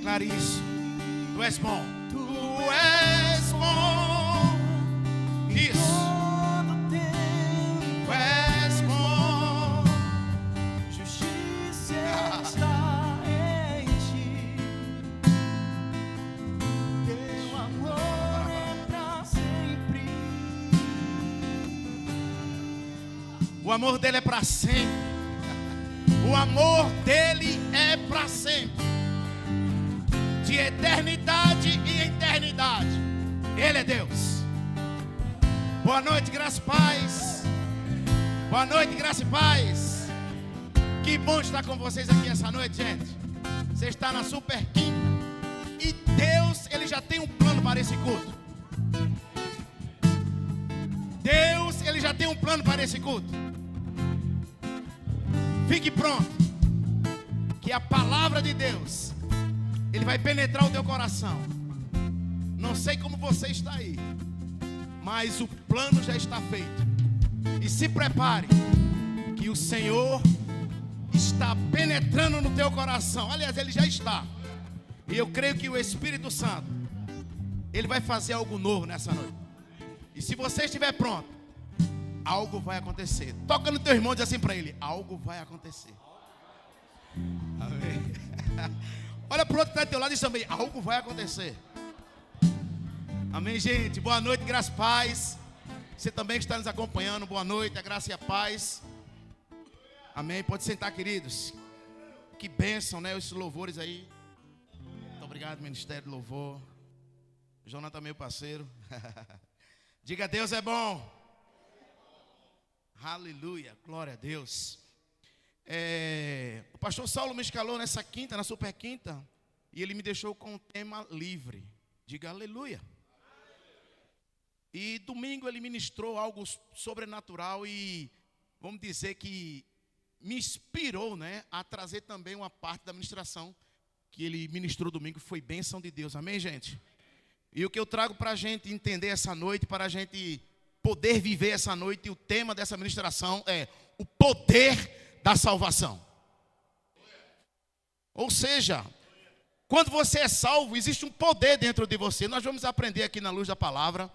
Declare isso. Tu és bom. Tu és bom. Isso. Tu és bom. Justiça está em ti. Teu amor é pra sempre. O amor dele é para sempre. O amor dele é para sempre. De eternidade e eternidade. Ele é Deus. Boa noite, graça e paz. Boa noite, graça e paz. Que bom estar com vocês aqui essa noite, gente. Você está na Super Quinta. E Deus, Ele já tem um plano para esse culto. Deus, Ele já tem um plano para esse culto. Fique pronto. Que a palavra de Deus, Ele vai penetrar o teu coração. Não sei como você está aí, mas o plano já está feito. E se prepare, que o Senhor está penetrando no teu coração. Aliás, Ele já está. E eu creio que o Espírito Santo, Ele vai fazer algo novo nessa noite. E se você estiver pronto, algo vai acontecer. Toca no teu irmão e diz assim para ele: algo vai acontecer. Amém. Olha para o outro que está do teu lado e diz também: algo vai acontecer. Amém, gente. Boa noite, graça e paz. Você também que está nos acompanhando, boa noite, a graça e a paz. Amém. Pode sentar, queridos. Que bênção, né? Esses louvores aí. Muito obrigado, Ministério do Louvor. Jonathan, meu parceiro. Diga: Deus é bom. Aleluia, glória a Deus. O pastor Saulo me escalou nessa quinta, na Super Quinta, e ele me deixou com um tema livre. Diga aleluia. E domingo ele ministrou algo sobrenatural e vamos dizer que me inspirou, né, a trazer também uma parte da ministração que ele ministrou domingo. Foi bênção de Deus, amém, gente? E o que eu trago para a gente entender essa noite, para a gente poder viver essa noite, e o tema dessa ministração é o poder da salvação. Ou seja, quando você é salvo, existe um poder dentro de você. Nós vamos aprender aqui na luz da palavra,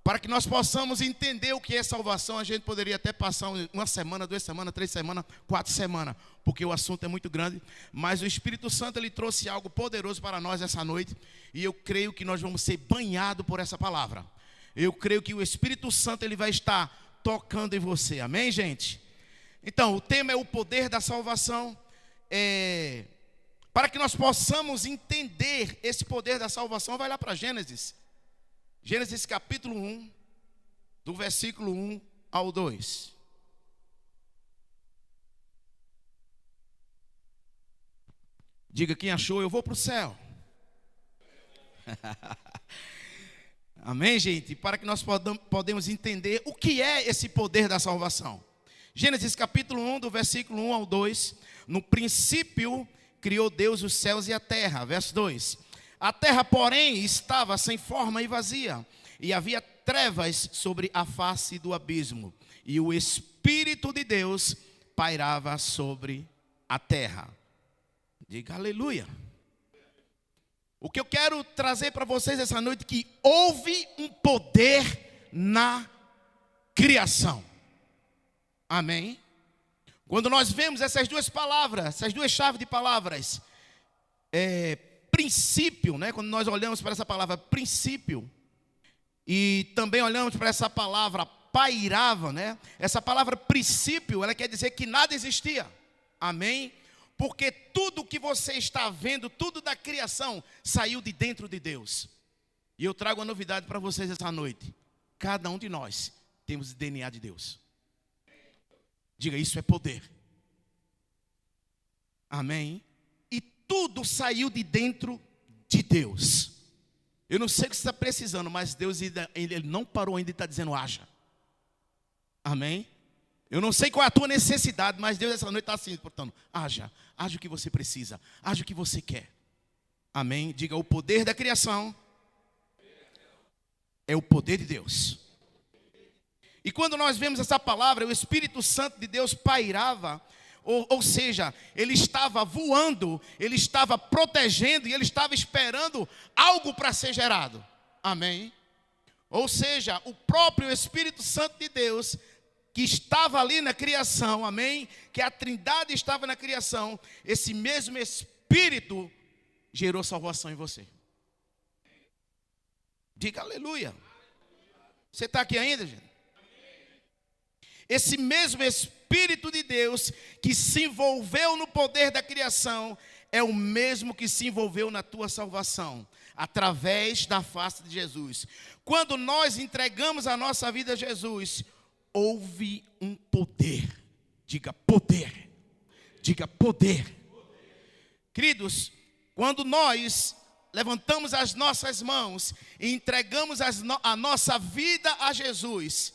para que nós possamos entender o que é salvação. A gente poderia até passar uma semana, 2 semanas, 3 semanas, 4 semanas, porque o assunto é muito grande. Mas o Espírito Santo, Ele trouxe algo poderoso para nós essa noite, e eu creio que nós vamos ser banhados por essa palavra. Eu creio que o Espírito Santo, Ele vai estar tocando em você. Amém, gente? Então, o tema é o poder da salvação. Para que nós possamos entender esse poder da salvação, vai lá para Gênesis. Gênesis capítulo 1, do versículo 1 ao 2. Diga: quem achou, eu vou para o céu. Amém, gente? Para que nós podemos entender o que é esse poder da salvação. Gênesis capítulo 1, do versículo 1 ao 2. No princípio criou Deus os céus e a terra. Verso 2. A terra, porém, estava sem forma e vazia, e havia trevas sobre a face do abismo, e o Espírito de Deus pairava sobre a terra. Diga aleluia. O que eu quero trazer para vocês essa noite é que houve um poder na criação. Amém? Quando nós vemos essas duas palavras, essas duas chaves de palavras, princípio, né? Quando nós olhamos para essa palavra princípio, e também olhamos para essa palavra pairava, né? Essa palavra princípio, ela quer dizer que nada existia. Amém? Porque tudo que você está vendo, tudo da criação, saiu de dentro de Deus. E eu trago uma novidade para vocês essa noite. Cada um de nós temos o DNA de Deus. Diga: isso é poder. Amém? E tudo saiu de dentro de Deus. Eu não sei o que você está precisando, mas Deus ele não parou ainda e está dizendo: haja. Amém? Eu não sei qual é a tua necessidade, mas Deus essa noite está assim, portanto, haja o que você precisa, haja o que você quer. Amém? Diga: o poder da criação é o poder de Deus. E quando nós vemos essa palavra, o Espírito Santo de Deus pairava, ou seja, ele estava voando, ele estava protegendo e ele estava esperando algo para ser gerado. Amém? Ou seja, o próprio Espírito Santo de Deus, que estava ali na criação, amém? Que a Trindade estava na criação, esse mesmo Espírito gerou salvação em você. Diga aleluia. Você está aqui ainda, gente? Esse mesmo Espírito de Deus que se envolveu no poder da criação é o mesmo que se envolveu na tua salvação, através da face de Jesus. Quando nós entregamos a nossa vida a Jesus, houve um poder. Diga poder. Diga poder. Queridos, quando nós levantamos as nossas mãos e entregamos a nossa vida a Jesus,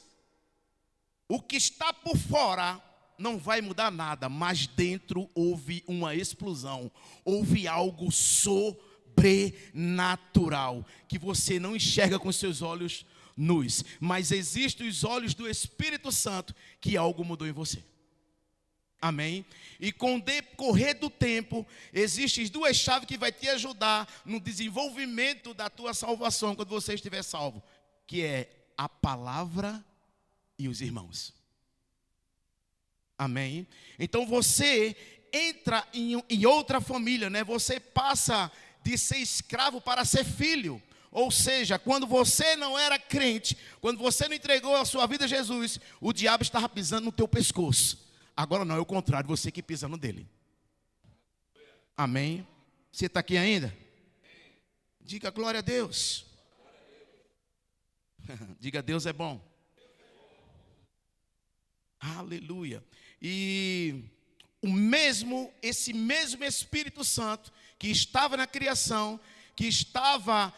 o que está por fora não vai mudar nada, mas dentro houve uma explosão, houve algo sobrenatural, que você não enxerga com seus olhos nus, mas existem os olhos do Espírito Santo, que algo mudou em você. Amém? E com o decorrer do tempo, existem duas chaves que vai te ajudar no desenvolvimento da tua salvação, quando você estiver salvo, que é a palavra e os irmãos. Amém? Então você entra em outra família, né? Você passa de ser escravo para ser filho. Ou seja, quando você não era crente, quando você não entregou a sua vida a Jesus, o diabo estava pisando no teu pescoço. Agora não, é o contrário, você que pisa no dele. Amém? Você está aqui ainda? Diga glória a Deus. Diga Deus é bom. Aleluia. E esse mesmo Espírito Santo que estava na criação, que estava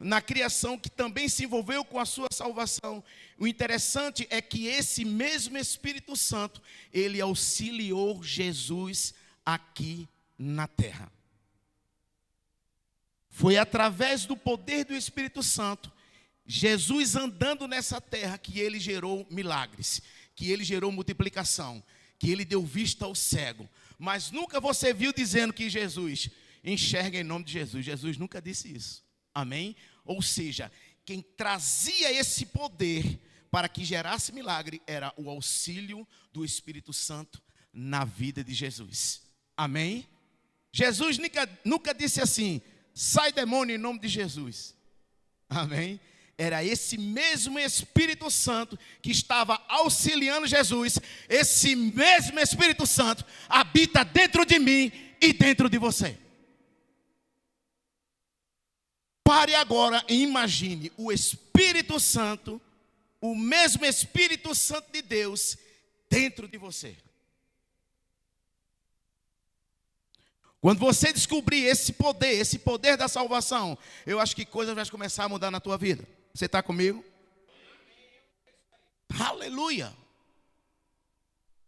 na criação, que também se envolveu com a sua salvação. O interessante é que esse mesmo Espírito Santo, ele auxiliou Jesus aqui na terra. Foi através do poder do Espírito Santo, Jesus andando nessa terra, que ele gerou milagres, que ele gerou multiplicação, que ele deu vista ao cego. Mas nunca você viu dizendo que Jesus enxerga em nome de Jesus. Jesus nunca disse isso. Amém? Ou seja, quem trazia esse poder para que gerasse milagre era o auxílio do Espírito Santo na vida de Jesus. Amém? Jesus nunca disse assim: sai demônio em nome de Jesus. Amém? Era esse mesmo Espírito Santo que estava auxiliando Jesus. Esse mesmo Espírito Santo habita dentro de mim e dentro de você. Pare agora e imagine o Espírito Santo, o mesmo Espírito Santo de Deus, dentro de você. Quando você descobrir esse poder da salvação, eu acho que coisas vão começar a mudar na tua vida. Você está comigo? Aleluia!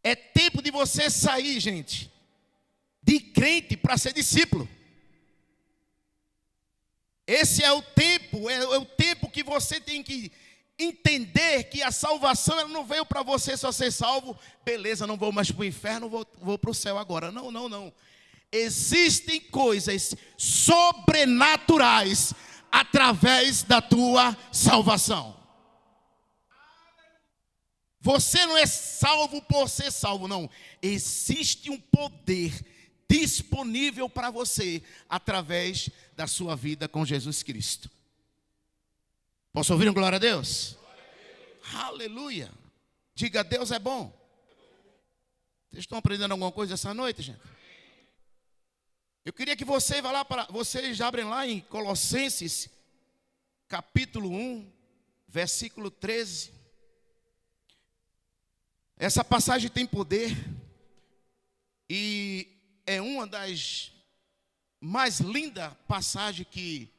É tempo de você sair, gente, de crente para ser discípulo. Esse é o tempo que você tem que entender que a salvação ela não veio para você só ser salvo. Beleza, não vou mais para o inferno, vou para o céu agora. Não. Existem coisas sobrenaturais através da tua salvação. Você não é salvo por ser salvo, não. Existe um poder disponível para você através da sua vida com Jesus Cristo. Posso ouvir um glória a Deus? Aleluia. Diga, Deus é bom. Vocês estão aprendendo alguma coisa essa noite, gente? Eu queria que você vá lá vocês abrem lá em Colossenses, capítulo 1, versículo 13. Essa passagem tem poder e é uma das mais lindas passagens que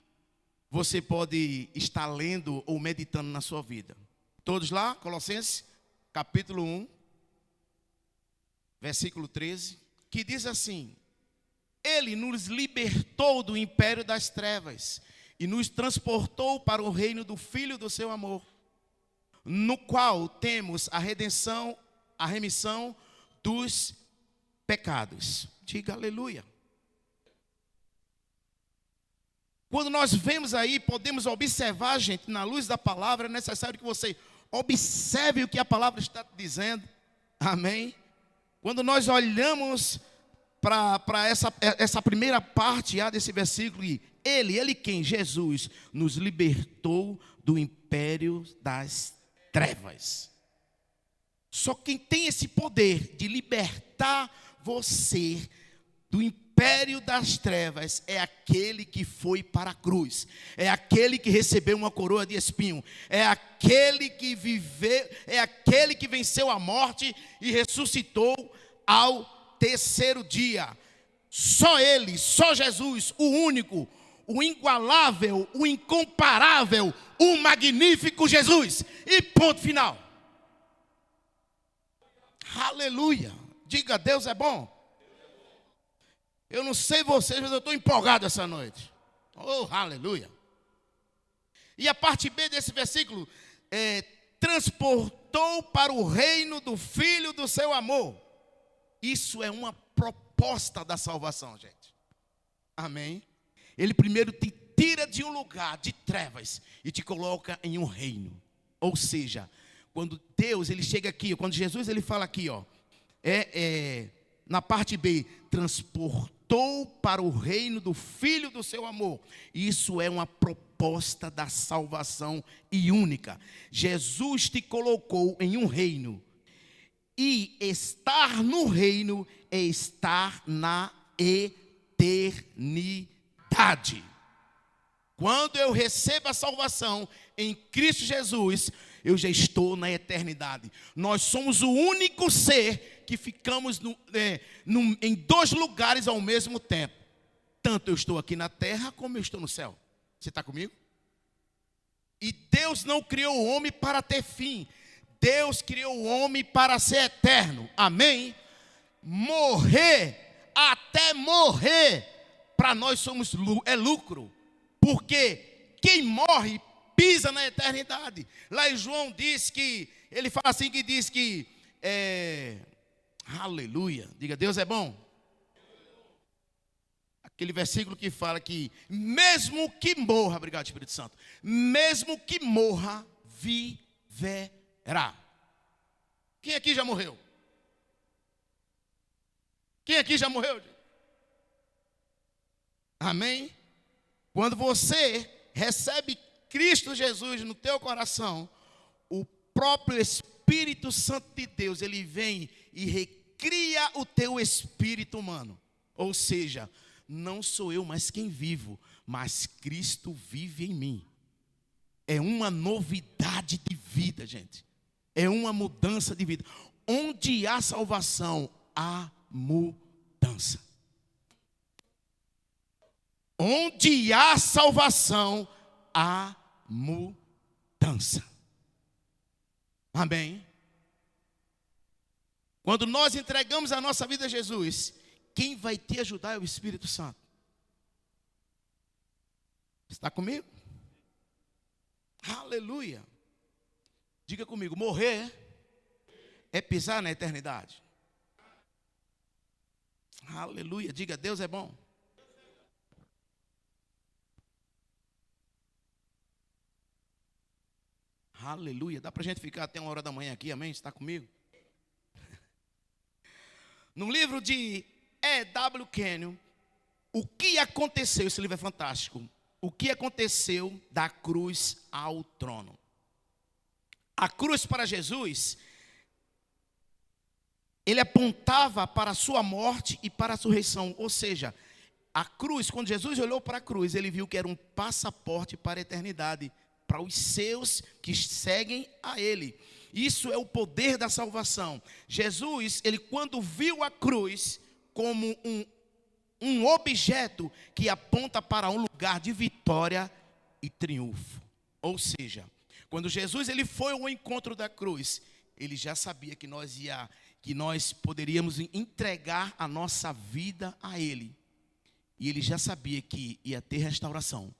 você pode estar lendo ou meditando na sua vida. Todos lá, Colossenses, capítulo 1, versículo 13, que diz assim: Ele nos libertou do império das trevas e nos transportou para o reino do Filho do seu amor, no qual temos a redenção, a remissão dos pecados. Diga aleluia. Quando nós vemos aí, podemos observar, gente, na luz da palavra, é necessário que você observe o que a palavra está dizendo. Amém? Quando nós olhamos para essa primeira parte desse versículo, ele quem? Jesus, nos libertou do império das trevas. Só quem tem esse poder de libertar você do império das trevas é aquele que foi para a cruz, é aquele que recebeu uma coroa de espinho, é aquele que viveu, é aquele que venceu a morte e ressuscitou ao terceiro dia. Só ele, só Jesus, o único, o inigualável, o incomparável, o magnífico Jesus. E ponto final. Aleluia. Diga, Deus é bom. Eu não sei vocês, mas eu estou empolgado essa noite. Oh, aleluia. E a parte B desse versículo transportou para o reino do Filho do seu amor. Isso é uma proposta da salvação, gente. Amém? Ele primeiro te tira de um lugar de trevas e te coloca em um reino. Ou seja, quando Deus, ele chega aqui, quando Jesus, ele fala aqui, na parte B, transportou para o reino do Filho do seu amor. Isso é uma proposta da salvação e única. Jesus te colocou em um reino. E estar no reino é estar na eternidade. Quando eu recebo a salvação em Cristo Jesus, eu já estou na eternidade. Nós somos o único ser que ficamos em dois lugares ao mesmo tempo. Tanto eu estou aqui na terra, como eu estou no céu. Você está comigo? E Deus não criou o homem para ter fim. Deus criou o homem para ser eterno. Amém? Morrer, até morrer, para nós é lucro. Porque quem morre pisa na eternidade. Lá em João diz que, ele fala assim, que diz que, aleluia, diga, Deus é bom. Aquele versículo que fala que, mesmo que morra, obrigado Espírito Santo, mesmo que morra, viverá. Quem aqui já morreu? Quem aqui já morreu? Amém? Quando você recebe Cristo Jesus no teu coração, o próprio Espírito Santo de Deus, ele vem e recria o teu espírito humano. Ou seja, não sou eu mais quem vivo, mas Cristo vive em mim. É uma novidade de vida, gente. É uma mudança de vida. Onde há salvação, há mudança. Onde há salvação, há mudança. Amém? Quando nós entregamos a nossa vida a Jesus, quem vai te ajudar é o Espírito Santo. Está comigo? Aleluia. Diga comigo, morrer é pisar na eternidade. Aleluia. Diga, Deus é bom. Aleluia. Dá para a gente ficar até 1h da manhã aqui, amém? Está comigo? No livro de E.W. Kenyon, o que aconteceu, esse livro é fantástico, o que aconteceu da cruz ao trono. A cruz para Jesus, ele apontava para a sua morte e para a ressurreição. Ou seja, a cruz, quando Jesus olhou para a cruz, ele viu que era um passaporte para a eternidade, para os seus que seguem a ele. Isso é o poder da salvação. Jesus, ele quando viu a cruz como um objeto que aponta para um lugar de vitória e triunfo. Ou seja, quando Jesus ele foi ao encontro da cruz, ele já sabia que nós poderíamos entregar a nossa vida a ele. E ele já sabia que ia ter restauração,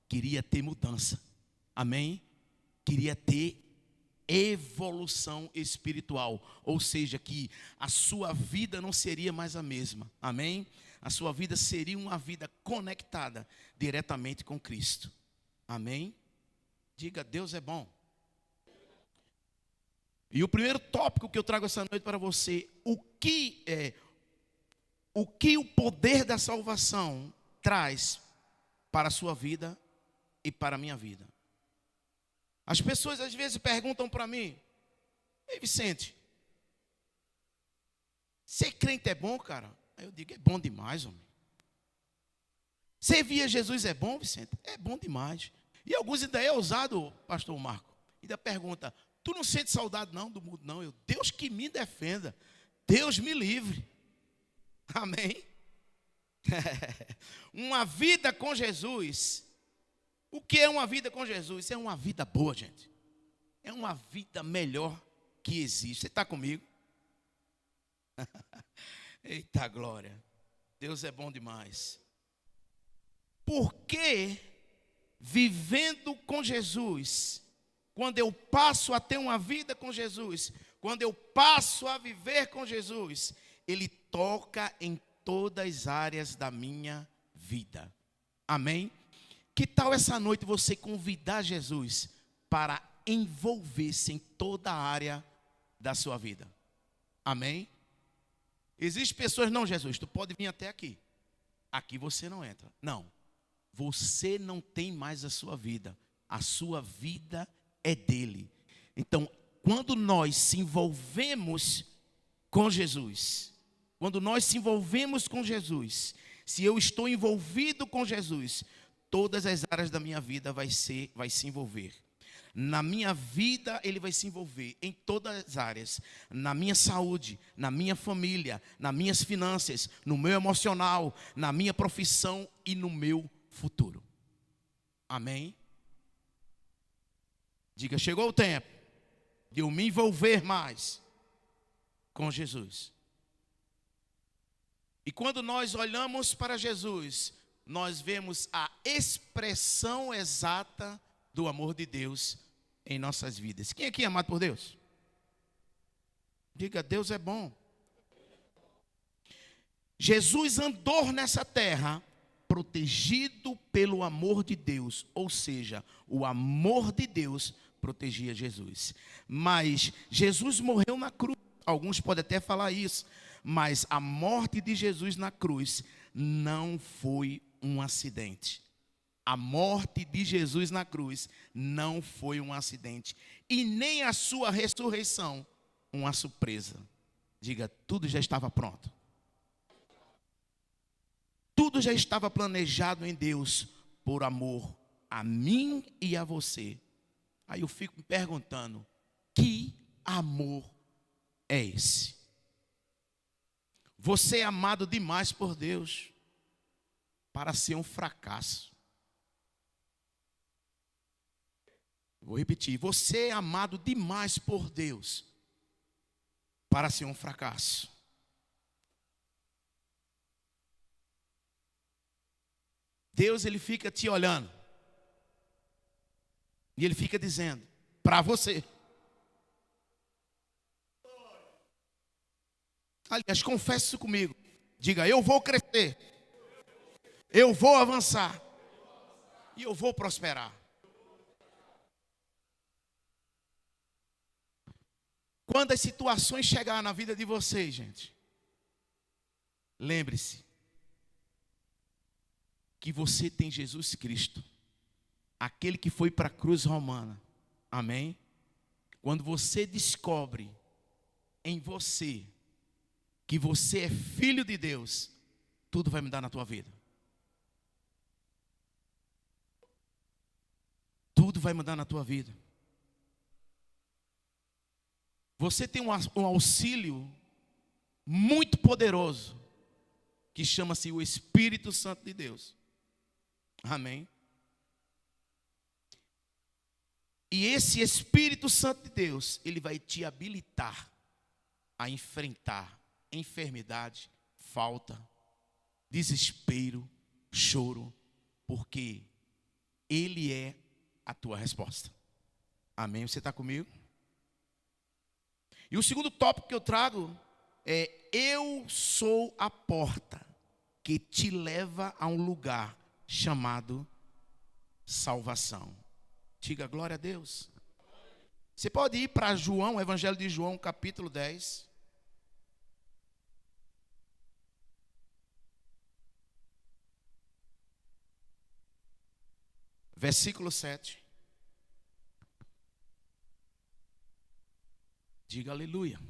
queria ter mudança. Amém? Queria ter evolução espiritual, ou seja, que a sua vida não seria mais a mesma, amém? A sua vida seria uma vida conectada diretamente com Cristo, amém? Diga, Deus é bom. E o primeiro tópico que eu trago essa noite para você, o que o poder da salvação traz para a sua vida e para a minha vida. As pessoas às vezes perguntam para mim: ei, Vicente, ser crente é bom, cara? Aí eu digo: é bom demais, homem. Servir a Jesus é bom, Vicente? É bom demais. E alguns ainda é ousado, pastor Marco, ainda pergunta: tu não sente saudade não do mundo? Não, Deus que me defenda, Deus me livre. Amém? Uma vida com Jesus. O que é uma vida com Jesus? É uma vida boa, gente. É uma vida melhor que existe. Você está comigo? Eita glória. Deus é bom demais. Porque vivendo com Jesus, quando eu passo a ter uma vida com Jesus, quando eu passo a viver com Jesus, Ele toca em todas as áreas da minha vida. Amém? Que tal essa noite você convidar Jesus para envolver-se em toda a área da sua vida? Amém? Existem pessoas: não, Jesus, tu pode vir até aqui. Aqui você não entra. Não. Você não tem mais a sua vida. A sua vida é dele. Então, quando nós se envolvemos com Jesus, se eu estou envolvido com Jesus, todas as áreas da minha vida vai se envolver. Na minha vida Ele vai se envolver em todas as áreas. Na minha saúde, na minha família, nas minhas finanças, no meu emocional, na minha profissão e no meu futuro. Amém? Diga, chegou o tempo de eu me envolver mais com Jesus. E quando nós olhamos para Jesus, nós vemos a expressão exata do amor de Deus em nossas vidas. Quem aqui é amado por Deus? Diga, Deus é bom. Jesus andou nessa terra protegido pelo amor de Deus, ou seja, o amor de Deus protegia Jesus. Mas Jesus morreu na cruz. Alguns podem até falar isso, mas a morte de Jesus na cruz não foi um acidente. A morte de Jesus na cruz não foi um acidente. E nem a sua ressurreição uma surpresa. Diga, tudo já estava pronto. Tudo já estava planejado em Deus por amor a mim e a você. Aí eu fico me perguntando, que amor é esse? Você é amado demais por Deus para ser um fracasso. Vou repetir, você é amado demais por Deus para ser um fracasso. Deus, Ele fica te olhando e Ele fica dizendo para você. Aliás, confesse isso comigo. Diga, eu vou crescer, eu vou avançar e eu vou prosperar. Quando as situações chegarem na vida de vocês, gente, lembre-se que você tem Jesus Cristo, aquele que foi para a cruz romana. Amém? Quando você descobre em você que você é filho de Deus, tudo vai mudar na tua vida. Tudo vai mudar na tua vida. Você tem um auxílio muito poderoso, que chama-se o Espírito Santo de Deus. Amém? E esse Espírito Santo de Deus, ele vai te habilitar a enfrentar enfermidade, falta, desespero, choro, porque Ele é a tua resposta. Amém? Você está comigo? E o segundo tópico que eu trago é: eu sou a porta que te leva a um lugar chamado salvação. Diga glória a Deus. Você pode ir para João, Evangelho de João, capítulo 10. Versículo 7. Diga aleluia.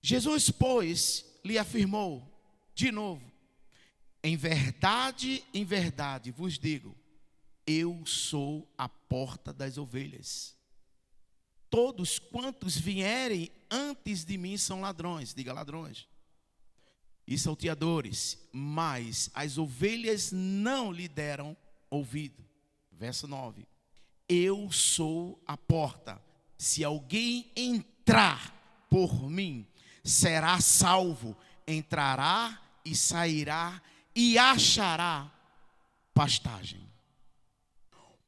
Jesus, pois, lhe afirmou de novo: em verdade vos digo, eu sou a porta das ovelhas. Todos quantos vierem antes de mim são ladrões, diga ladrões, e salteadores, mas as ovelhas não lhe deram ouvido. Verso 9. Eu sou a porta. Se alguém entrar por mim, será salvo. Entrará e sairá e achará pastagem.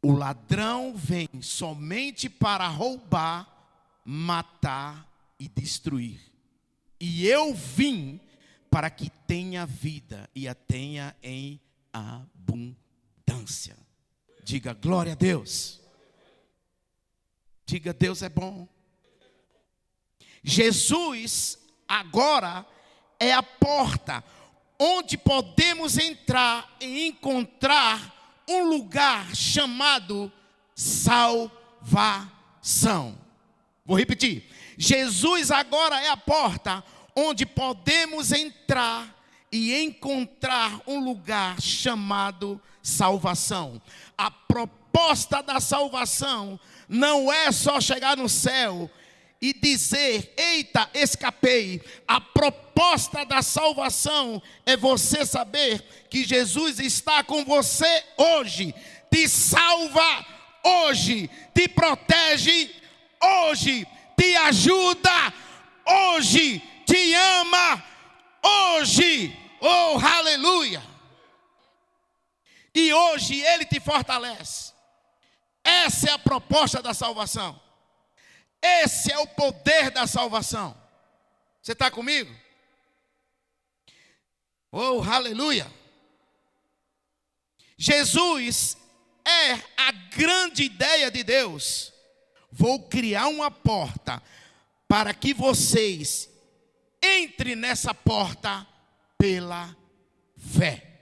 O ladrão vem somente para roubar, matar e destruir. E eu vim para que tenha vida e a tenha em abundância. Diga glória a Deus. Diga Deus é bom. Jesus agora é a porta onde podemos entrar e encontrar um lugar chamado salvação. Vou repetir. Jesus agora é a porta onde podemos entrar e encontrar um lugar chamado salvação. A proposta da salvação não é só chegar no céu e dizer: eita, escapei. A proposta da salvação é você saber que Jesus está com você hoje, te salva hoje, te protege hoje, te ajuda hoje, te ama hoje. Oh, aleluia! E hoje Ele te fortalece. Essa é a proposta da salvação. Esse é o poder da salvação. Você está comigo? Oh, aleluia! Jesus é a grande ideia de Deus. Vou criar uma porta para que vocês entrem nessa porta pela fé.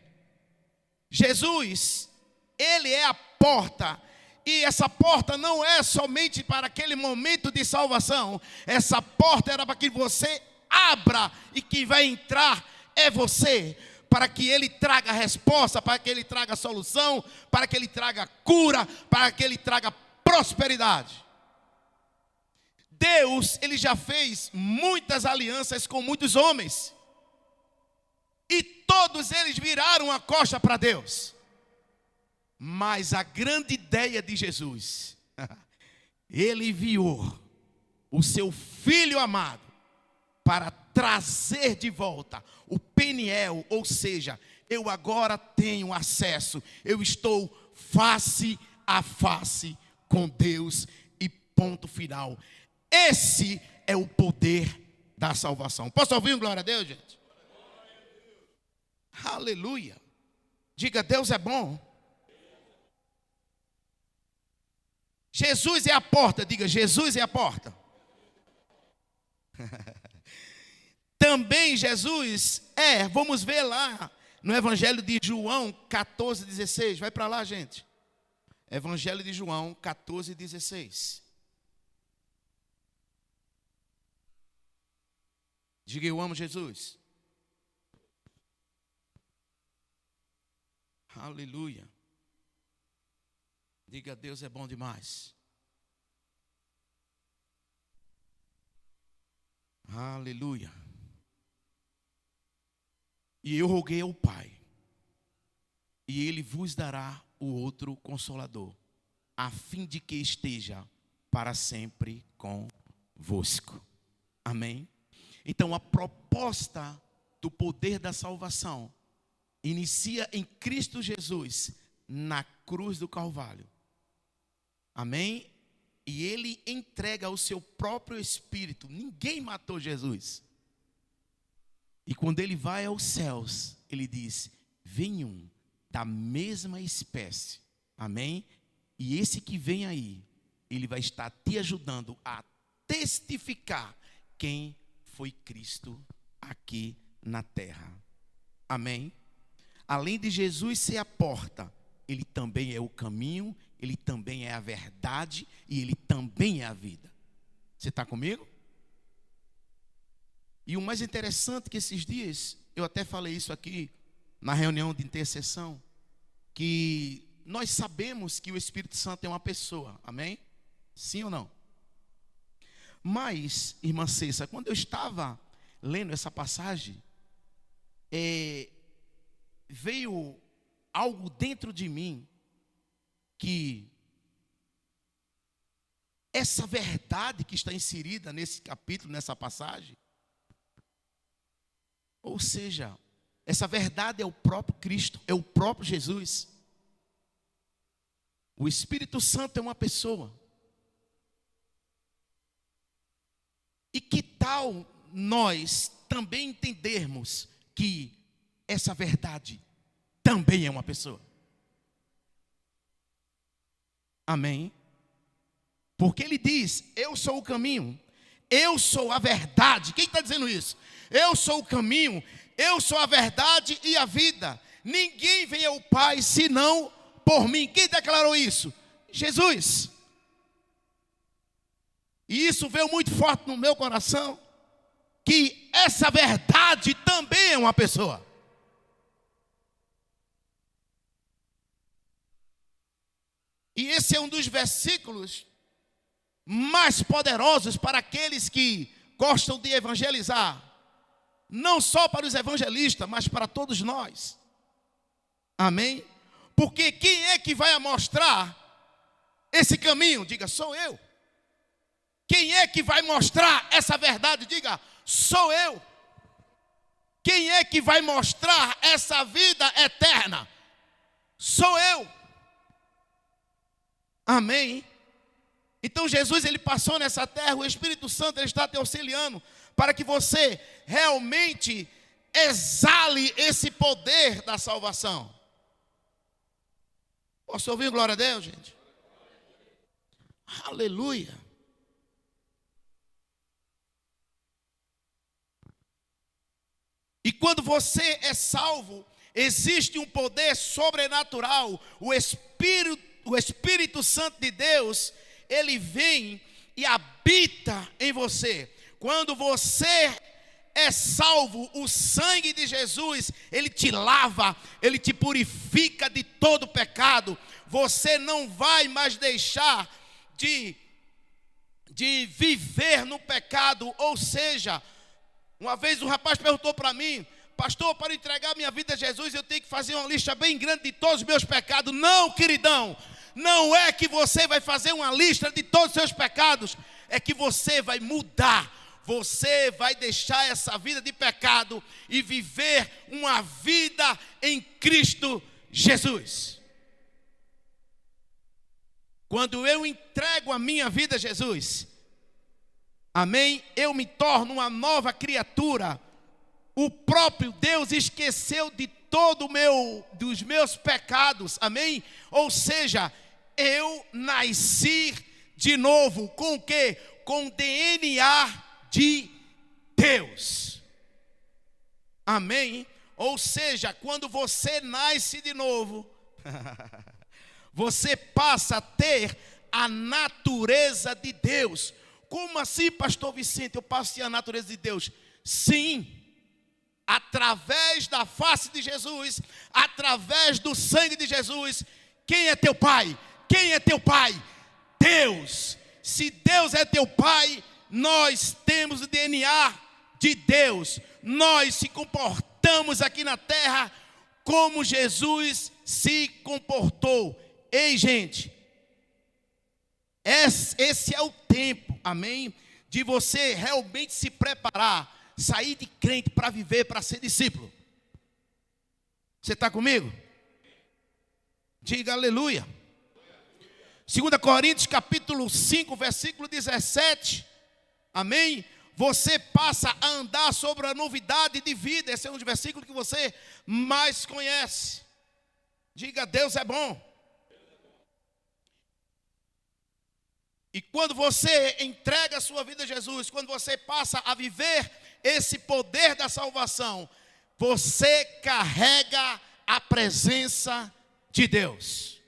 Jesus, Ele é a porta. E essa porta não é somente para aquele momento de salvação. Essa porta era para que você abra, e quem vai entrar é você, para que Ele traga resposta, para que Ele traga solução, para que Ele traga cura, para que Ele traga prosperidade. Deus, Ele já fez muitas alianças com muitos homens, e todos eles viraram a costa para Deus. Mas a grande ideia de Jesus, Ele enviou o seu Filho amado para trazer de volta o Peniel, ou seja, eu agora tenho acesso, eu estou face a face com Deus e ponto final. Esse é o poder da salvação. Posso ouvir um glória a Deus, gente? Aleluia. Diga, Deus é bom. Jesus é a porta, diga, Jesus é a porta. Também Jesus vamos ver lá no Evangelho de João 14:16. Vai para lá, gente. Evangelho de João 14:16. Diga, eu amo Jesus. Aleluia. Diga, Deus é bom demais. Aleluia. E eu roguei ao Pai, e Ele vos dará o outro Consolador, a fim de que esteja para sempre convosco. Amém? Então a proposta do poder da salvação inicia em Cristo Jesus, na cruz do Calvário. Amém? e ele entrega o seu próprio espírito. Ninguém matou Jesus. E quando ele vai aos céus, ele diz: venham da mesma espécie. Amém? E esse que vem aí, ele vai estar te ajudando a testificar quem foi Cristo aqui na terra. Amém? Além de Jesus ser a porta, ele também é o caminho, ele também é a verdade e ele também é a vida. Você está comigo? E o mais interessante que esses dias, eu até falei isso aqui na reunião de intercessão, que nós sabemos que o Espírito Santo é uma pessoa, amém? Sim ou não? Mas, irmã Cessa, quando eu estava lendo essa passagem, veio algo dentro de mim, que essa verdade que está inserida nesse capítulo, nessa passagem, ou seja, essa verdade é o próprio Cristo, é o próprio Jesus. O Espírito Santo é uma pessoa. E que tal nós também entendermos que essa verdade também é uma pessoa? Amém? Porque ele diz: eu sou o caminho, eu sou a verdade. Quem está dizendo isso? Eu sou o caminho, eu sou a verdade e a vida. Ninguém vem ao Pai senão por mim. Quem declarou isso? Jesus. E isso veio muito forte no meu coração, que essa verdade também é uma pessoa. E esse é um dos versículos mais poderosos para aqueles que gostam de evangelizar. Não só para os evangelistas, mas para todos nós. Amém? Porque quem é que vai mostrar esse caminho? Diga: sou eu. Quem é que vai mostrar essa verdade? Diga: sou eu. Quem é que vai mostrar essa vida eterna? Sou eu. Amém? Então Jesus, ele passou nessa terra, o Espírito Santo, ele está te auxiliando para que você realmente exale esse poder da salvação. Posso ouvir glória a Deus, gente? Aleluia. E quando você é salvo, existe um poder sobrenatural. O Espírito Santo de Deus, ele vem e habita em você. Quando você é salvo, o sangue de Jesus, ele te lava, ele te purifica de todo pecado. Você não vai mais deixar de viver no pecado. Ou seja, uma vez um rapaz perguntou para mim: pastor, para entregar minha vida a Jesus, eu tenho que fazer uma lista bem grande de todos os meus pecados. Não, queridão, não é que você vai fazer uma lista de todos os seus pecados, é que você vai mudar. Você vai deixar essa vida de pecado e viver uma vida em Cristo Jesus. Quando eu entrego a minha vida a Jesus, amém, eu me torno uma nova criatura. O próprio Deus esqueceu de dos meus pecados, amém? Ou seja, eu nasci de novo. Com o quê? Com DNA de Deus. Amém? Ou seja, quando você nasce de novo, você passa a ter a natureza de Deus. Como assim, pastor Vicente, eu passo a ter a natureza de Deus? Sim, através da face de Jesus, através do sangue de Jesus. Quem é teu pai? Quem é teu pai? Deus. Se Deus é teu pai, nós temos o DNA de Deus. Nós se comportamos aqui na terra como Jesus se comportou. Ei, gente, esse é o tempo, amém, de você realmente se preparar, sair de crente para viver, para ser discípulo. Você está comigo? Diga aleluia. 2 Coríntios capítulo 5, versículo 17. Amém? Você passa a andar sobre a novidade de vida. Esse é um dos versículos que você mais conhece. Diga, Deus é bom. E quando você entrega a sua vida a Jesus, quando você passa a viver esse poder da salvação, você carrega a presença de Deus.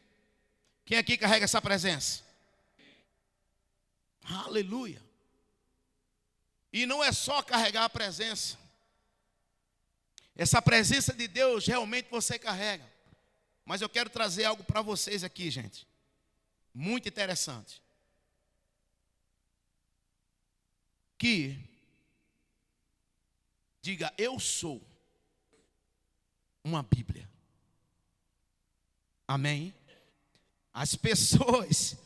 Quem aqui carrega essa presença? Aleluia. E não é só carregar a presença. Essa presença de Deus realmente você carrega. Mas eu quero trazer algo para vocês aqui, gente. Muito interessante. Que diga, eu sou uma Bíblia. Amém? As pessoas,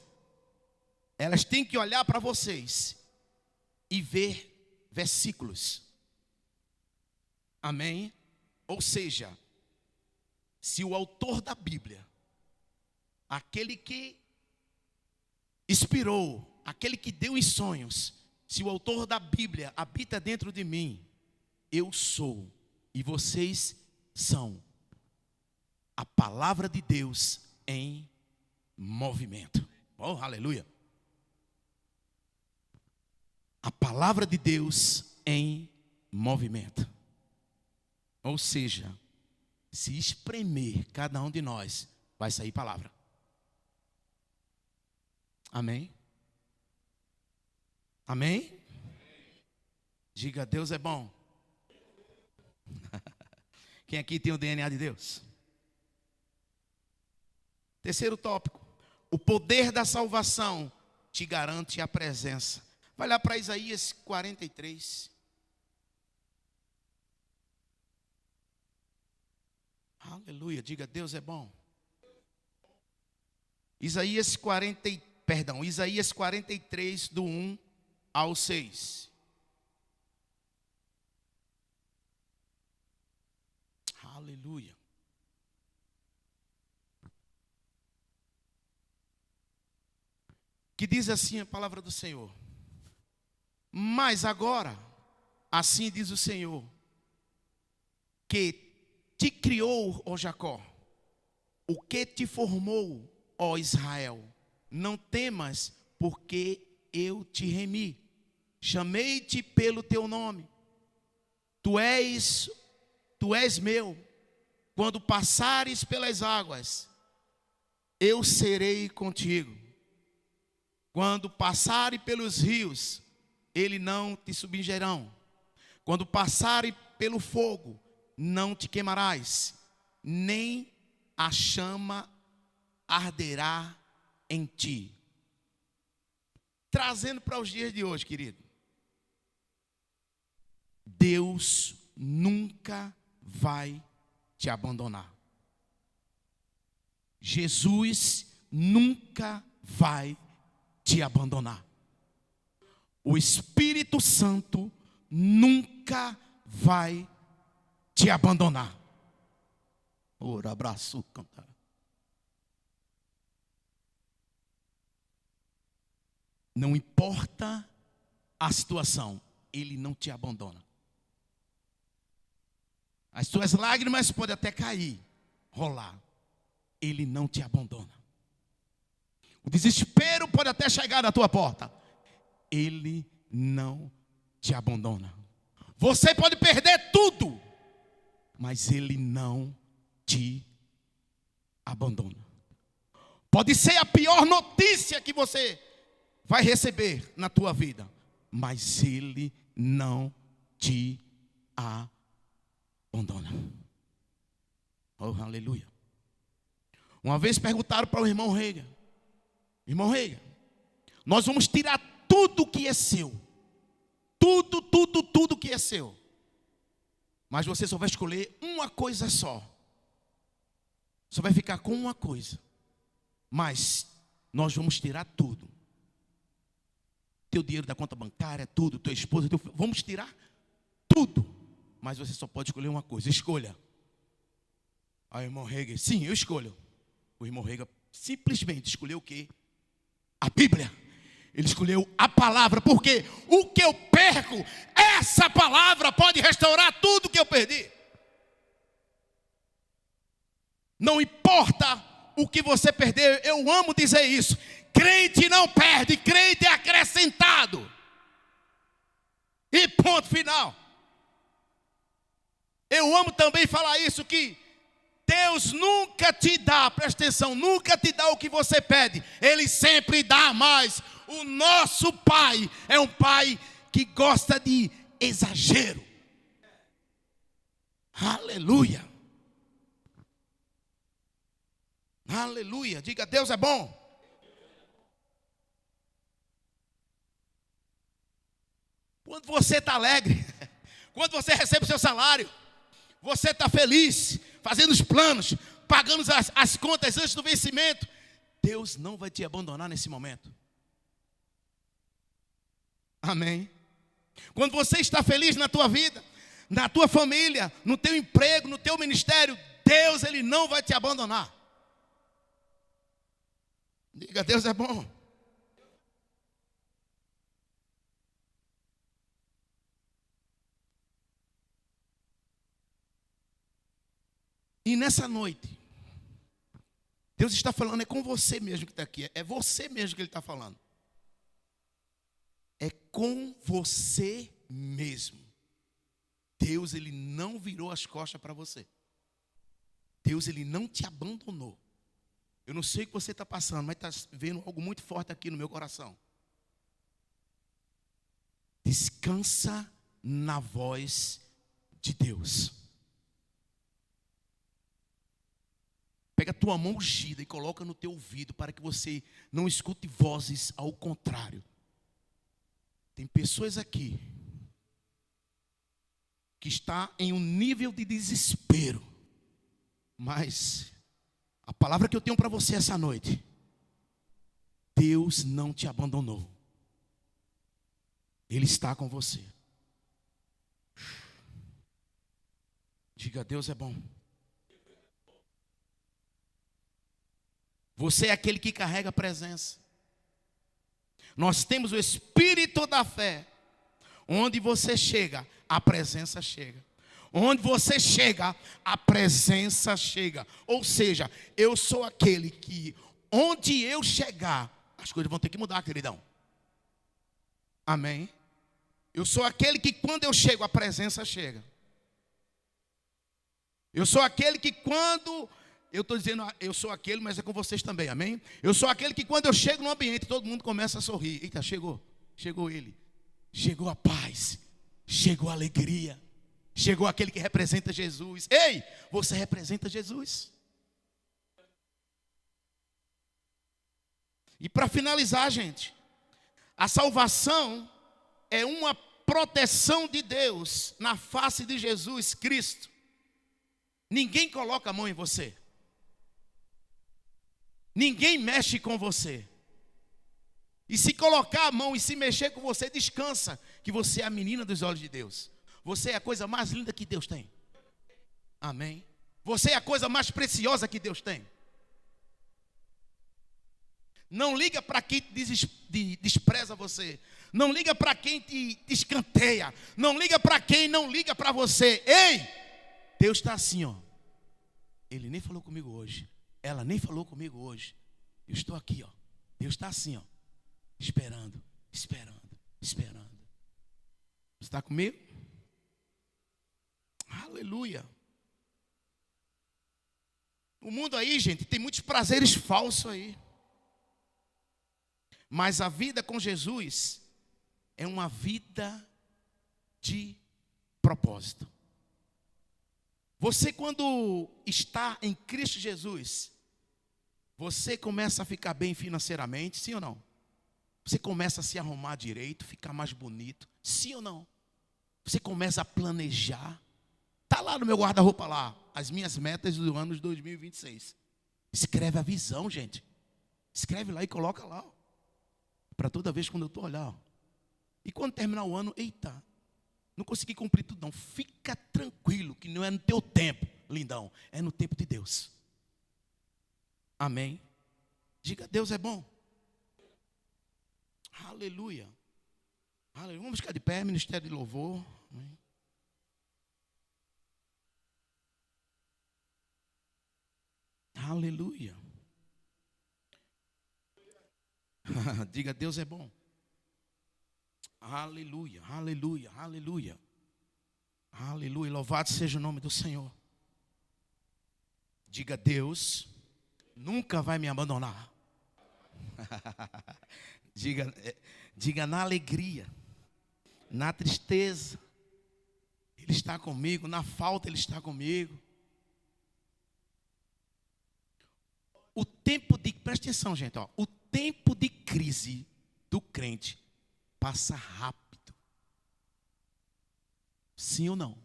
elas têm que olhar para vocês e ver versículos. Amém? Ou seja, se o autor da Bíblia, aquele que inspirou, aquele que deu os sonhos, se o autor da Bíblia habita dentro de mim, eu sou e vocês são a palavra de Deus em movimento. Oh, aleluia. A palavra de Deus em movimento. Ou seja, se espremer cada um de nós, vai sair palavra. Amém? Amém? Diga, Deus é bom. Quem aqui tem o DNA de Deus? Terceiro tópico. O poder da salvação te garante a presença. Vai lá para Isaías 43. Aleluia, diga, Deus é bom. Isaías 43, do 1 ao 6. Aleluia. Que diz assim a palavra do Senhor. Mas agora, assim diz o Senhor, que te criou, ó Jacó, o que te formou, ó Israel, não temas, porque eu te remi, chamei-te pelo teu nome, tu és meu, quando passares pelas águas, eu serei contigo, quando passares pelos rios, eles não te submergerão, quando passares pelo fogo, não te queimarás, nem a chama arderá em ti. Trazendo para os dias de hoje, querido. Deus nunca vai te abandonar. Jesus nunca vai te abandonar. O Espírito Santo nunca vai te abandonar. Ora, abraço, cantar. Não importa a situação, Ele não te abandona. As tuas lágrimas podem até cair, rolar. Ele não te abandona. O desespero pode até chegar na tua porta. Ele não te abandona. Você pode perder tudo, mas Ele não te abandona. Pode ser a pior notícia que você vai receber na tua vida, mas Ele não te abandona. Oh, aleluia. Uma vez perguntaram para o irmão Reiga: irmão Reiga, nós vamos tirar tudo que é seu. Tudo que é seu. Mas você só vai escolher uma coisa só. Só vai ficar com uma coisa. Mas nós vamos tirar tudo. Teu dinheiro da conta bancária, tudo, tua esposa, vamos tirar tudo. Mas você só pode escolher uma coisa. Escolha. Aí o irmão Reiga, sim, eu escolho. O irmão Reiga simplesmente escolheu o quê? a Bíblia. Ele escolheu a palavra, porque o que eu perco, essa palavra pode restaurar tudo que eu perdi. Não importa o que você perdeu, eu amo dizer isso. Crente não perde, crente é acrescentado. E ponto final. Eu amo também falar isso, que Deus nunca te dá, presta atenção, nunca te dá o que você pede. Ele sempre dá mais. O nosso Pai é um Pai que gosta de exagero. Aleluia. Aleluia. Diga, Deus é bom. Quando você está alegre, quando você recebe o seu salário, você está feliz, fazendo os planos, pagando as contas antes do vencimento, Deus não vai te abandonar nesse momento. Amém. Quando você está feliz na tua vida, na tua família, no teu emprego, no teu ministério, Deus, Ele não vai te abandonar. Diga, Deus é bom. E nessa noite, Deus está falando, é com você mesmo que está aqui. É você mesmo que Ele está falando. É com você mesmo. Deus, Ele não virou as costas para você. Deus, Ele não te abandonou. Eu não sei o que você está passando, mas está vendo algo muito forte aqui no meu coração. Descansa na voz de Deus. Pega a tua mão ungida e coloca no teu ouvido para que você não escute vozes ao contrário. Tem pessoas aqui que está em um nível de desespero, mas a palavra que eu tenho para você essa noite, Deus não te abandonou. Ele está com você. Diga, Deus é bom. Você é aquele que carrega a presença. Nós temos o espírito da fé. Onde você chega, a presença chega. Onde você chega, a presença chega. Ou seja, eu sou aquele que, onde eu chegar, as coisas vão ter que mudar, queridão. Amém? Eu sou aquele que, quando eu chego, a presença chega. Eu sou aquele que, quando... Eu estou dizendo, eu sou aquele, mas é com vocês também, amém? Eu sou aquele que, quando eu chego no ambiente, todo mundo começa a sorrir. Eita, chegou ele. Chegou a paz, chegou a alegria, chegou aquele que representa Jesus. Ei, você representa Jesus. E para finalizar, gente, a salvação é uma proteção de Deus na face de Jesus Cristo. Ninguém coloca a mão em você. Ninguém mexe com você. E se colocar a mão e se mexer com você, descansa, que você é a menina dos olhos de Deus. Você é a coisa mais linda que Deus tem. Amém? Você é a coisa mais preciosa que Deus tem. Não liga para quem despreza você. Não liga para quem te escanteia. Não liga para quem não liga para você. Ei! Deus está assim, ó. Ele nem falou comigo hoje. Ela nem falou comigo hoje. Eu estou aqui, ó. Deus está assim, ó. Esperando. Você está comigo? Aleluia. O mundo aí, gente, tem muitos prazeres falsos aí. Mas a vida com Jesus é uma vida de propósito. Você, quando está em Cristo Jesus, você começa a ficar bem financeiramente, sim ou não? Você começa a se arrumar direito, ficar mais bonito, sim ou não? Você começa a planejar. Está lá no meu guarda-roupa lá, as minhas metas do ano de 2026. Escreve a visão, gente. Escreve lá e coloca lá. Para toda vez quando eu estou olhando. E quando terminar o ano, eita, não consegui cumprir tudo não. Fica tranquilo que não é no teu tempo, lindão. É no tempo de Deus. Amém. Diga, Deus é bom. Aleluia. Aleluia. Vamos ficar de pé, ministério de louvor. Amém. Aleluia. Diga, Deus é bom. Aleluia, aleluia, aleluia. Aleluia, louvado seja o nome do Senhor. Diga, Deus nunca vai me abandonar. Diga na alegria, na tristeza, Ele está comigo, na falta Ele está comigo. O tempo de, presta atenção, gente, ó, o tempo de crise do crente passa rápido. Sim ou não?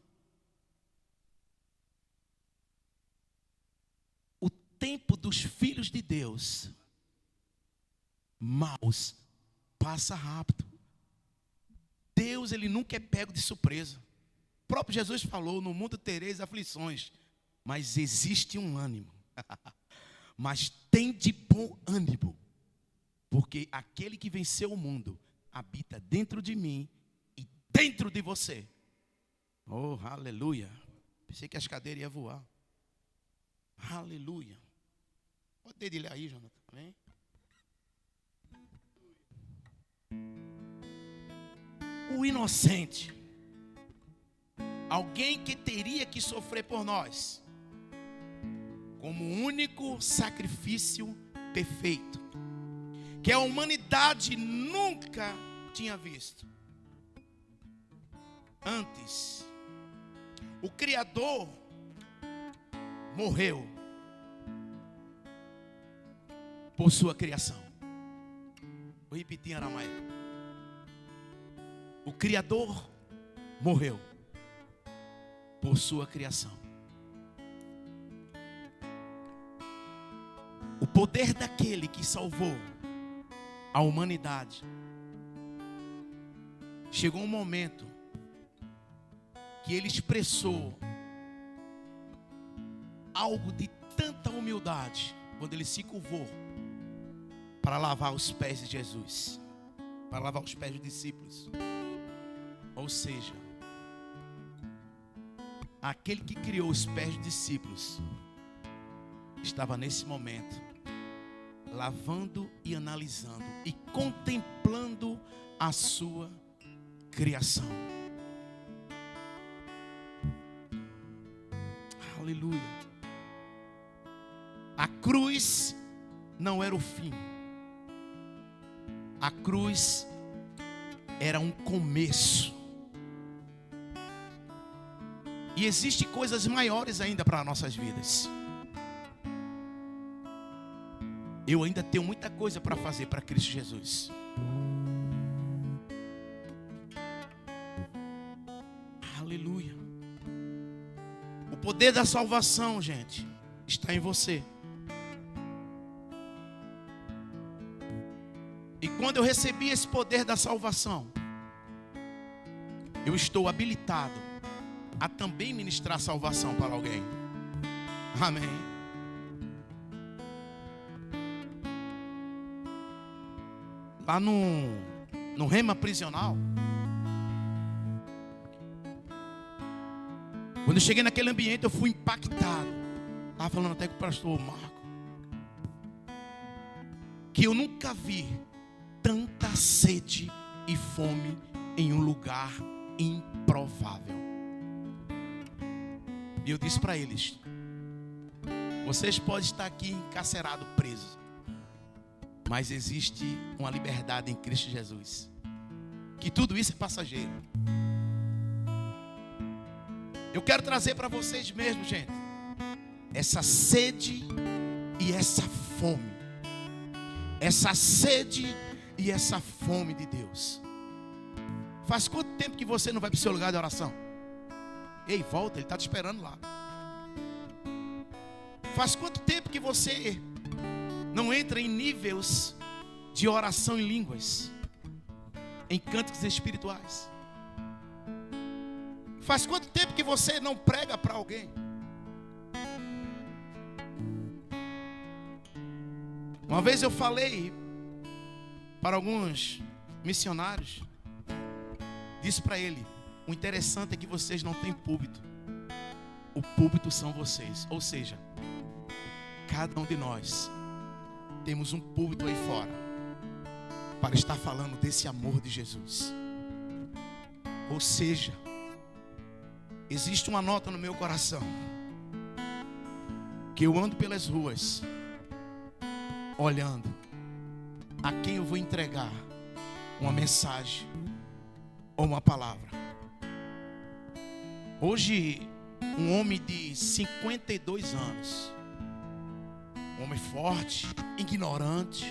O tempo dos filhos de Deus maus passa rápido. Deus, Ele nunca é pego de surpresa. O próprio Jesus falou, no mundo tereis aflições, mas existe um ânimo. Mas tem de bom ânimo, porque aquele que venceu o mundo habita dentro de mim e dentro de você. Oh, aleluia. Pensei que as cadeiras iam voar. Aleluia. Pode dedilhar aí, Jonathan. Amém? O inocente, alguém que teria que sofrer por nós, como único sacrifício perfeito, que a humanidade nunca tinha visto. Antes, o Criador morreu por sua criação. Vou repetir em aramaico. O Criador morreu por sua criação. O poder daquele que salvou a humanidade. Chegou um momento que ele expressou algo de tanta humildade, quando ele se curvou para lavar os pés de Jesus, para lavar os pés dos discípulos. Ou seja, aquele que criou os pés dos discípulos estava nesse momento lavando e analisando e contemplando a sua criação. Aleluia. A cruz não era o fim. A cruz era um começo. E existem coisas maiores ainda para as nossas vidas. Eu ainda tenho muita coisa para fazer para Cristo Jesus. Aleluia. O poder da salvação, gente, está em você. E quando eu recebi esse poder da salvação, eu estou habilitado a também ministrar salvação para alguém. Amém. Lá no Rema Prisional, quando eu cheguei naquele ambiente, eu fui impactado. Estava falando até com o pastor Marco, que eu nunca vi tanta sede e fome em um lugar improvável. E eu disse para eles: vocês podem estar aqui encarcerados, presos, mas existe uma liberdade em Cristo Jesus, que tudo isso é passageiro. Eu quero trazer para vocês mesmo, gente, essa sede e essa fome. Essa sede e essa fome de Deus. Faz quanto tempo que você não vai para o seu lugar de oração? Ei, volta, Ele está te esperando lá. Faz quanto tempo que você não entra em níveis de oração em línguas, em cânticos espirituais? Faz quanto tempo que você não prega para alguém? Uma vez eu falei para alguns missionários, disse para ele: o interessante é que vocês não têm púlpito. O púlpito são vocês. Ou seja, cada um de nós temos um púlpito aí fora para estar falando desse amor de Jesus. Ou seja, existe uma nota no meu coração, que eu ando pelas ruas olhando a quem eu vou entregar uma mensagem ou uma palavra. Hoje, um homem de 52 anos, um homem forte, ignorante,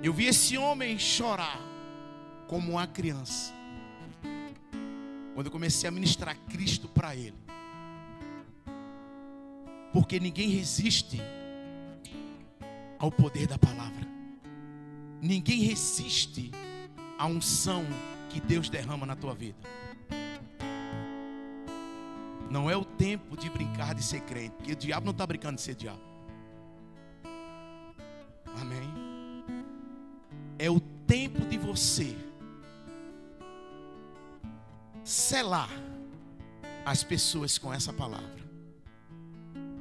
eu vi esse homem chorar como uma criança quando eu comecei a ministrar Cristo para ele. Porque ninguém resiste ao poder da palavra. Ninguém resiste à unção que Deus derrama na tua vida. Não é o tempo de brincar de ser crente, porque o diabo não está brincando de ser diabo. Amém? É o tempo de você selar as pessoas com essa palavra.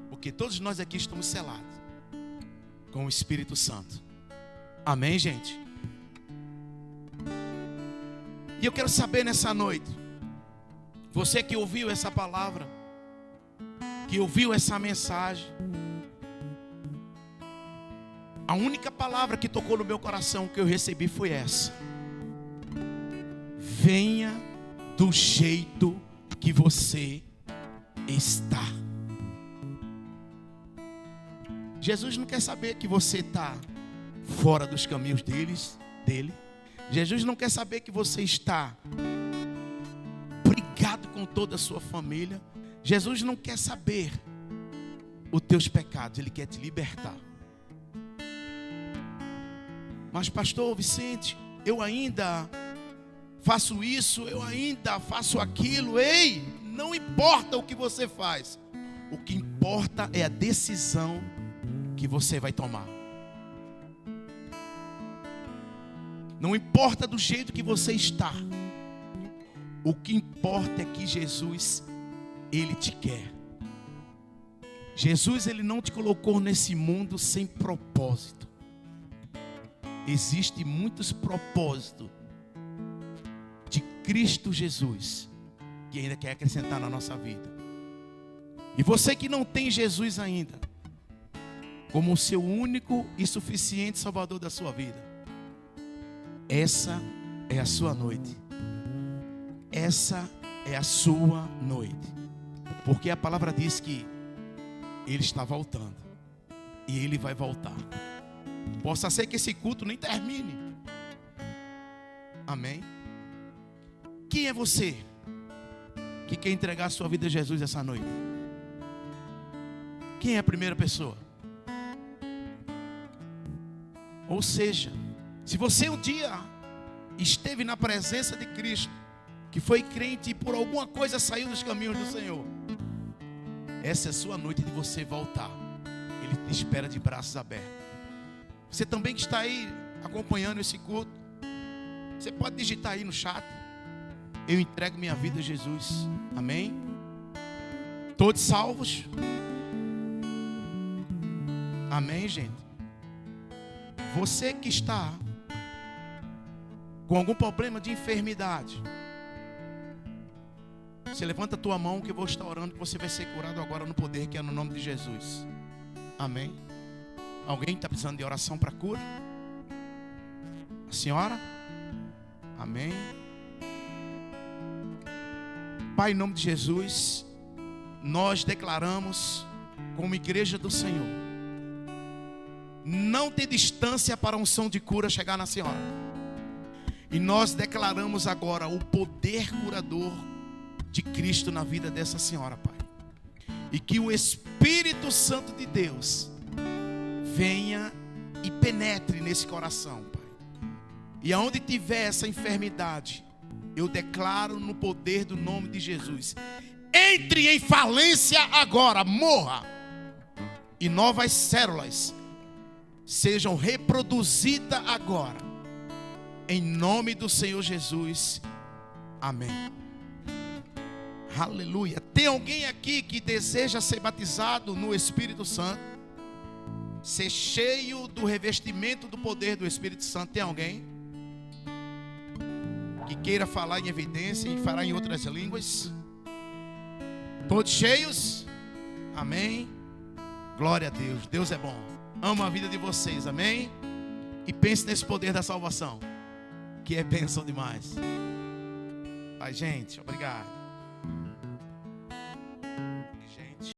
Porque todos nós aqui estamos selados com o Espírito Santo. Amém, gente? E eu quero saber nessa noite, você que ouviu essa palavra, que ouviu essa mensagem, a única palavra que tocou no meu coração que eu recebi foi essa: venha do jeito que você está. Jesus não quer saber que você está fora dos caminhos dele. Jesus não quer saber que você está brigado com toda a sua família. Jesus não quer saber os teus pecados, Ele quer te libertar. Mas pastor Vicente, eu ainda faço isso, eu ainda faço aquilo. Ei, não importa o que você faz, o que importa é a decisão que você vai tomar. Não importa do jeito que você está, o que importa é que Jesus, Ele te quer. Jesus, Ele não te colocou nesse mundo sem propósito. Existem muitos propósitos de Cristo Jesus que ainda quer acrescentar na nossa vida. E você que não tem Jesus ainda como o seu único e suficiente Salvador da sua vida, essa é a sua noite. Essa é a sua noite. Porque a palavra diz que Ele está voltando. E Ele vai voltar. Possa ser que esse culto nem termine. Amém? Quem é você que quer entregar a sua vida a Jesus essa noite? Quem é a primeira pessoa? Ou seja, se você um dia esteve na presença de Cristo, que foi crente e por alguma coisa saiu dos caminhos do Senhor, essa é a sua noite de você voltar. Ele te espera de braços abertos. Você também que está aí acompanhando esse culto, você pode digitar aí no chat: eu entrego minha vida a Jesus. Amém? Todos salvos? Amém, gente? Você que está com algum problema de enfermidade, você levanta a tua mão que eu vou estar orando, que você vai ser curado agora no poder que é no nome de Jesus. Amém? Alguém está precisando de oração para cura? A senhora? Amém? Pai, em nome de Jesus, nós declaramos como igreja do Senhor, não tem distância para a unção de cura chegar na senhora. E nós declaramos agora o poder curador de Cristo na vida dessa senhora, Pai. E que o Espírito Santo de Deus venha e penetre nesse coração, Pai. E aonde tiver essa enfermidade, eu declaro no poder do nome de Jesus: entre em falência agora, morra. E novas células sejam reproduzidas agora, Em nome do Senhor Jesus. Amém. Aleluia. Tem alguém aqui que deseja ser batizado no Espírito Santo? Ser cheio do revestimento do poder do Espírito Santo? Tem alguém que queira falar em evidência e falar em outras línguas? Todos cheios? Amém. Glória a Deus. Deus é bom. Amo a vida de vocês. Amém. E pense nesse poder da salvação, que é bênção demais. Pai, gente, obrigado.